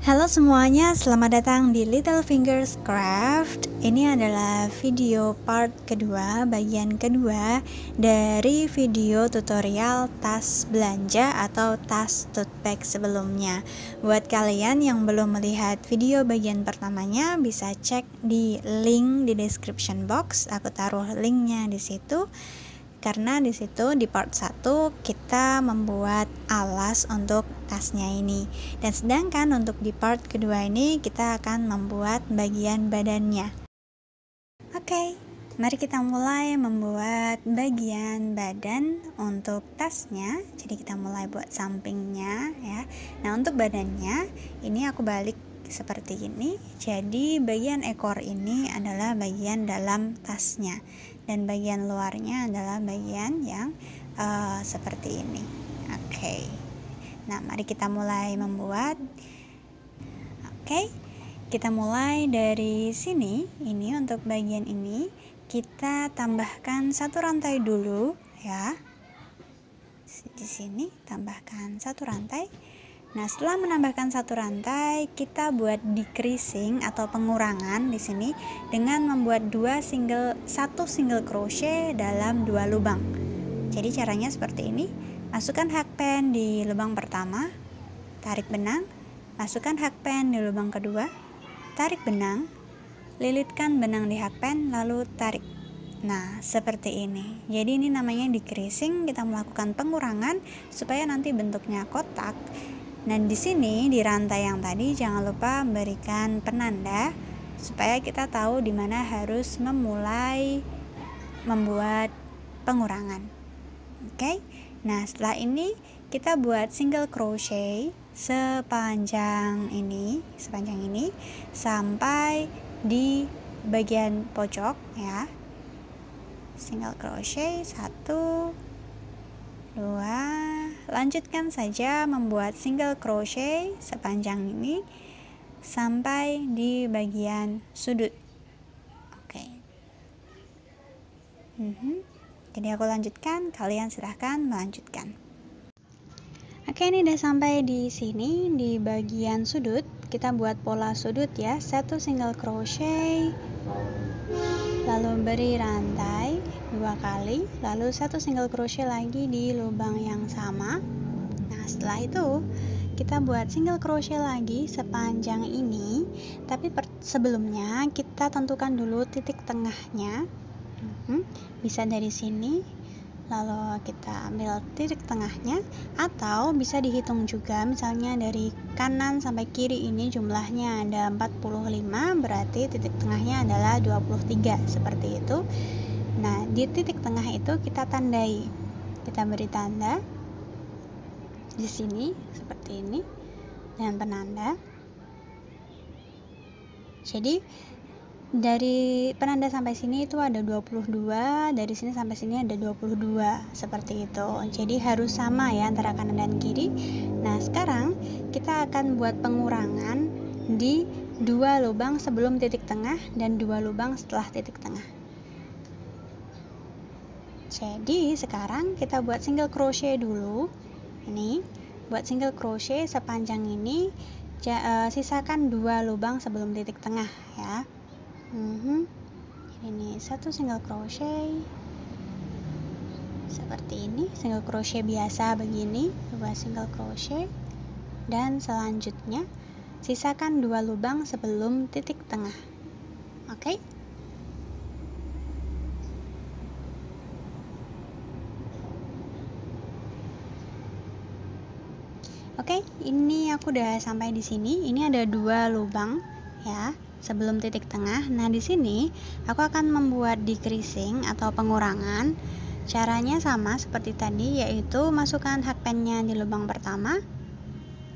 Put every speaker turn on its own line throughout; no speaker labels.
Halo semuanya, selamat datang di Little Fingers Craft. Ini adalah video part kedua, bagian kedua dari video tutorial tas belanja atau tas tote bag sebelumnya. Buat kalian yang belum melihat video bagian pertamanya, bisa cek di link di description box. Aku taruh linknya di situ. Karena di situ di part 1 kita membuat alas untuk tasnya ini, dan sedangkan untuk di part kedua ini kita akan membuat bagian badannya. Oke, mari kita mulai membuat bagian badan untuk tasnya. Jadi kita mulai buat sampingnya ya. Nah, untuk badannya ini aku balik seperti ini. Jadi bagian ekor ini adalah bagian dalam tasnya, dan bagian luarnya adalah bagian yang seperti ini. Oke. Nah, mari kita mulai membuat. Oke, kita mulai dari sini. Ini untuk bagian ini kita tambahkan satu rantai dulu ya. Di sini tambahkan satu rantai. Nah, setelah menambahkan satu rantai, kita buat decreasing atau pengurangan di sini dengan membuat satu single crochet dalam 2 lubang. Jadi caranya seperti ini. Masukkan hakpen di lubang pertama, tarik benang, masukkan hakpen di lubang kedua, tarik benang, lilitkan benang di hakpen lalu tarik. Nah, seperti ini. Jadi ini namanya decreasing, kita melakukan pengurangan supaya nanti bentuknya kotak. Nah, di sini di rantai yang tadi jangan lupa berikan penanda supaya kita tahu di mana harus memulai membuat pengurangan. Oke. Nah, setelah ini kita buat single crochet sepanjang ini sampai di bagian pojok ya. Single crochet 1 2, lanjutkan saja membuat single crochet sepanjang ini sampai di bagian sudut. Oke. Jadi aku lanjutkan, kalian silahkan melanjutkan. Oke, ini udah sampai di sini di bagian sudut. Kita buat pola sudut ya, satu single crochet, lalu beri rantai 2 kali, lalu satu single crochet lagi di lubang yang sama. Nah, setelah itu kita buat single crochet lagi sepanjang ini, tapi sebelumnya kita tentukan dulu titik tengahnya. Bisa dari sini, lalu kita ambil titik tengahnya, atau bisa dihitung juga, misalnya dari kanan sampai kiri ini jumlahnya ada 45, berarti titik tengahnya adalah 23, seperti itu. Nah, di titik tengah itu kita tandai. Kita beri tanda di sini seperti ini dengan penanda. Jadi dari penanda sampai sini itu ada 22, dari sini sampai sini ada 22, seperti itu. Jadi harus sama ya antara kanan dan kiri. Nah, sekarang kita akan buat pengurangan di 2 lubang sebelum titik tengah dan 2 lubang setelah titik tengah. Jadi sekarang kita buat single crochet dulu. Ini buat single crochet sepanjang ini, sisakan 2 lubang sebelum titik tengah ya. Ini satu single crochet seperti ini, single crochet biasa begini, 2 single crochet, dan selanjutnya sisakan 2 lubang sebelum titik tengah. Oke. Oke, ini aku udah sampai di sini. Ini ada 2 lubang ya sebelum titik tengah. Nah, di sini aku akan membuat decreasing atau pengurangan. Caranya sama seperti tadi, yaitu masukkan hakpennya di lubang pertama,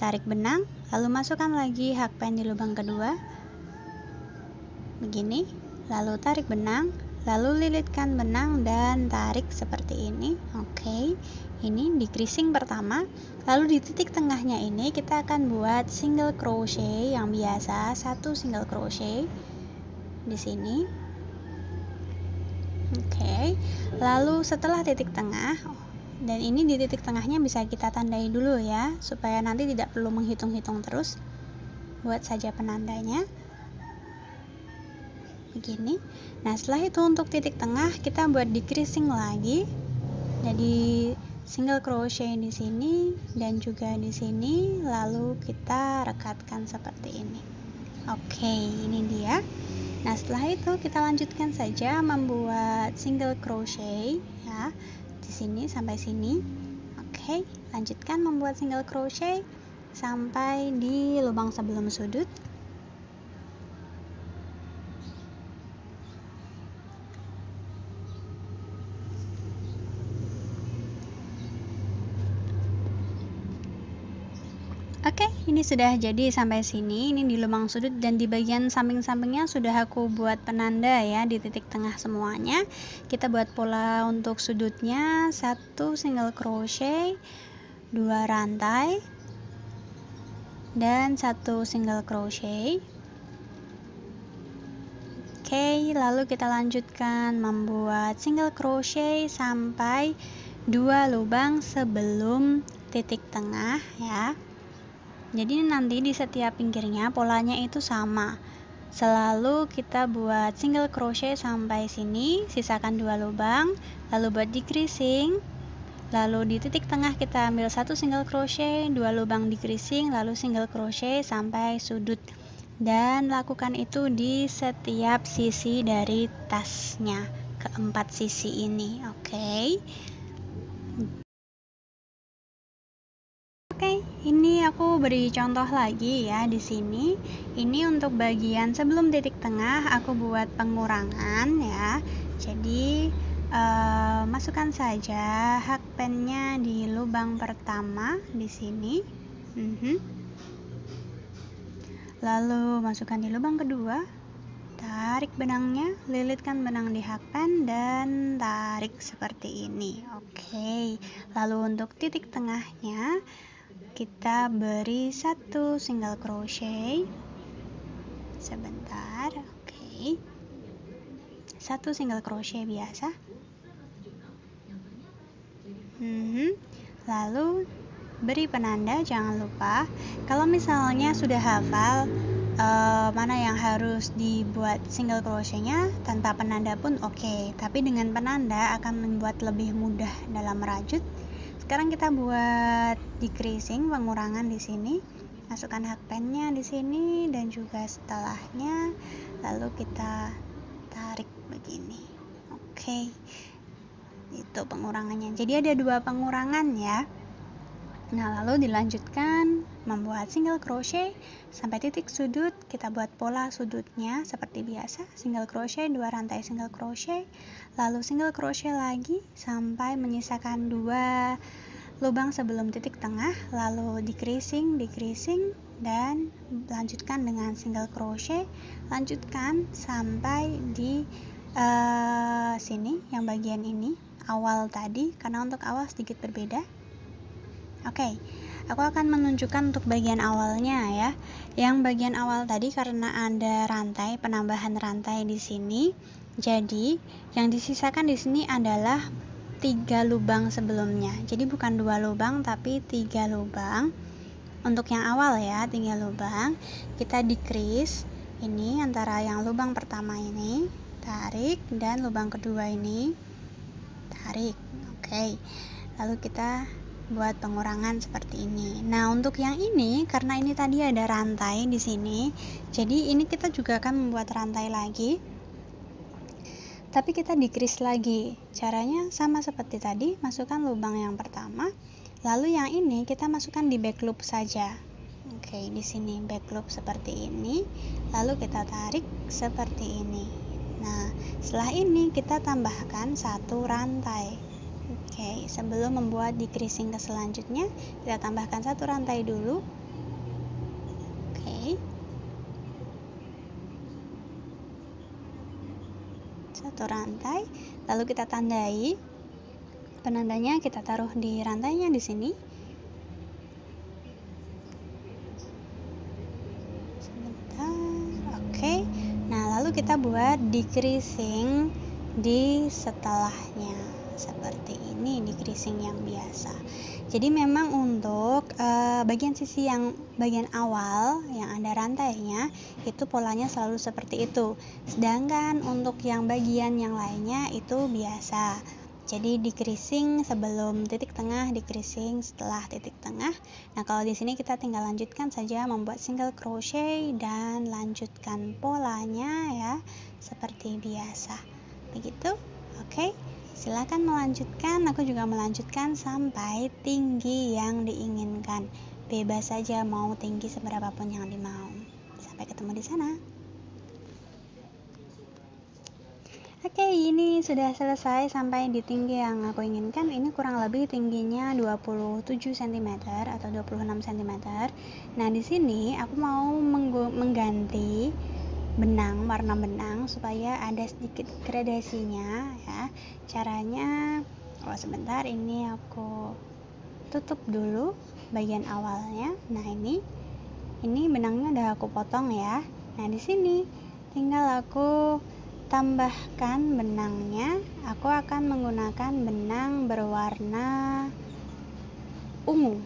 tarik benang, lalu masukkan lagi hakpen di lubang kedua. Begini, lalu tarik benang, lalu lilitkan benang dan tarik seperti ini. Oke. Ini decreasing pertama, lalu di titik tengahnya ini kita akan buat single crochet yang biasa, satu single crochet di sini. Oke. Lalu setelah titik tengah, dan ini di titik tengahnya bisa kita tandai dulu ya, supaya nanti tidak perlu menghitung-hitung terus. buat saja penandanya begini. Nah, setelah itu untuk titik tengah kita buat decreasing lagi. Jadi single crochet di sini dan juga di sini, lalu kita rekatkan seperti ini. Oke, ini dia. Nah, setelah itu kita lanjutkan saja membuat single crochet ya. Di sini sampai sini. Oke, lanjutkan membuat single crochet sampai di lubang sebelum sudut. Oke, ini sudah jadi sampai sini. Ini di lubang sudut dan di bagian samping-sampingnya sudah aku buat penanda ya di titik tengah semuanya. Kita buat pola untuk sudutnya, 1 single crochet, 2 rantai dan 1 single crochet. Oke, lalu kita lanjutkan membuat single crochet sampai 2 lubang sebelum titik tengah ya. Jadi nanti di setiap pinggirnya polanya itu sama. Selalu kita buat single crochet sampai sini, sisakan 2 lubang, lalu buat decreasing. Lalu di titik tengah kita ambil 1 single crochet, 2 lubang decreasing, lalu single crochet sampai sudut. Dan lakukan itu di setiap sisi dari tasnya, keempat sisi ini, oke? Oke, ini aku beri contoh lagi ya di sini. Ini untuk bagian sebelum titik tengah aku buat pengurangan ya. Jadi masukkan saja hakpennya di lubang pertama di sini. Lalu masukkan di lubang kedua. Tarik benangnya, lilitkan benang di hakpen dan tarik seperti ini. Oke. Lalu untuk titik tengahnya kita beri 1 single crochet sebentar. Oke, 1 single crochet biasa. Lalu beri penanda, jangan lupa. Kalau misalnya sudah hafal mana yang harus dibuat single crochetnya, tanpa penanda pun oke. Tapi dengan penanda akan membuat lebih mudah dalam merajut. Sekarang kita buat decreasing, pengurangan di sini. Masukkan hakpennya di sini dan juga setelahnya, lalu kita tarik begini. Oke. Itu pengurangannya. Jadi ada 2 pengurangan ya. Nah, lalu dilanjutkan membuat single crochet sampai titik sudut. Kita buat pola sudutnya seperti biasa, single crochet, 2 rantai single crochet, lalu single crochet lagi sampai menyisakan 2 lubang sebelum titik tengah, lalu decreasing dan lanjutkan dengan single crochet. Lanjutkan sampai di sini, yang bagian ini awal tadi, karena untuk awal sedikit berbeda. Oke, aku akan menunjukkan untuk bagian awalnya ya. Yang bagian awal tadi karena ada rantai, penambahan rantai di sini. Jadi, yang disisakan di sini adalah 3 lubang sebelumnya. Jadi bukan 2 lubang tapi 3 lubang. Untuk yang awal ya, 3 lubang. Kita decrease ini antara yang lubang pertama ini, tarik, dan lubang kedua ini tarik. Oke. Lalu kita buat pengurangan seperti ini. Nah, untuk yang ini karena ini tadi ada rantai di sini, jadi ini kita juga akan membuat rantai lagi. Tapi kita decrease lagi. Caranya sama seperti tadi, masukkan lubang yang pertama, lalu yang ini kita masukkan di back loop saja. Oke, di sini back loop seperti ini, lalu kita tarik seperti ini. Nah, setelah ini kita tambahkan 1 rantai. Oke, sebelum membuat decreasing ke selanjutnya, kita tambahkan 1 rantai dulu. Oke. 1 rantai, lalu kita tandai. Penandanya kita taruh di rantainya di sini. Sebentar. Oke. Nah, lalu kita buat decreasing di setelahnya. Seperti ini, decreasing yang biasa. Jadi memang untuk bagian sisi yang bagian awal yang ada rantainya itu polanya selalu seperti itu. Sedangkan untuk yang bagian yang lainnya itu biasa. Jadi decreasing sebelum titik tengah, decreasing setelah titik tengah. Nah, kalau di sini kita tinggal lanjutkan saja membuat single crochet dan lanjutkan polanya ya seperti biasa. Begitu. Oke. Silakan melanjutkan. Aku juga melanjutkan sampai tinggi yang diinginkan. Bebas saja mau tinggi seberapapun yang dimau. Sampai ketemu di sana. Oke, ini sudah selesai sampai di tinggi yang aku inginkan. Ini kurang lebih tingginya 27 cm atau 26 cm. Nah, di sini aku mau mengganti benang, warna benang supaya ada sedikit gradasinya ya. Caranya, sebentar, ini aku tutup dulu bagian awalnya. Nah, ini benangnya udah aku potong ya. Nah, di sini tinggal aku tambahkan benangnya. Aku akan menggunakan benang berwarna ungu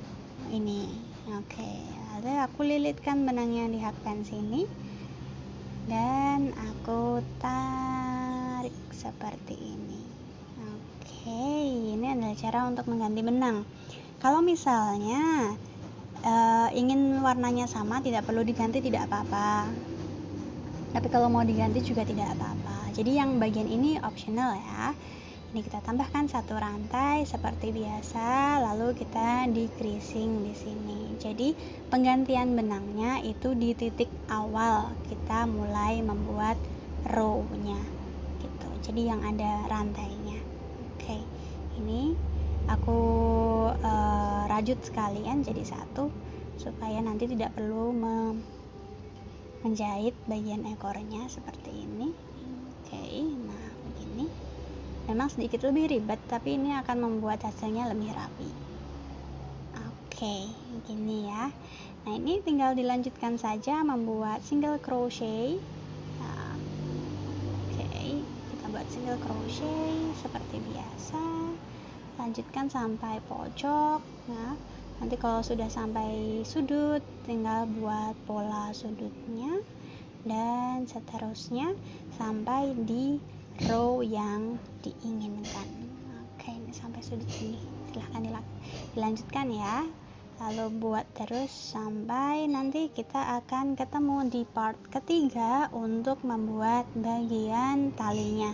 ini. Oke, lalu aku lilitkan benangnya di hakpan sini dan aku tarik seperti ini. Oke, ini adalah cara untuk mengganti benang. Kalau misalnya ingin warnanya sama, tidak perlu diganti, tidak apa-apa. Tapi kalau mau diganti juga tidak apa-apa. Jadi yang bagian ini optional ya. Ini kita tambahkan satu rantai seperti biasa, lalu kita decreasing di sini. Jadi penggantian benangnya itu di titik awal kita mulai membuat row-nya gitu. Jadi yang ada rantainya. Oke. Ini aku rajut sekalian jadi satu supaya nanti tidak perlu menjahit bagian ekornya seperti ini. Oke, nah begini. Memang sedikit lebih ribet, tapi ini akan membuat hasilnya lebih rapi. Oke, begini ya. Nah, ini tinggal dilanjutkan saja membuat single crochet. Nah, oke, kita buat single crochet seperti biasa. Lanjutkan sampai pojok. Nah, nanti kalau sudah sampai sudut, tinggal buat pola sudutnya dan seterusnya sampai di row yang diinginkan. Oke, ini sampai sudut ini. Silahkan dilanjutkan ya. Lalu buat terus sampai nanti kita akan ketemu di part ketiga untuk membuat bagian talinya.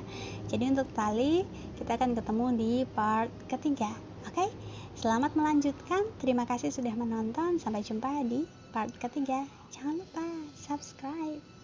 Jadi untuk tali kita akan ketemu di part ketiga. Oke, selamat melanjutkan. Terima kasih sudah menonton. Sampai jumpa di part ketiga. Jangan lupa subscribe.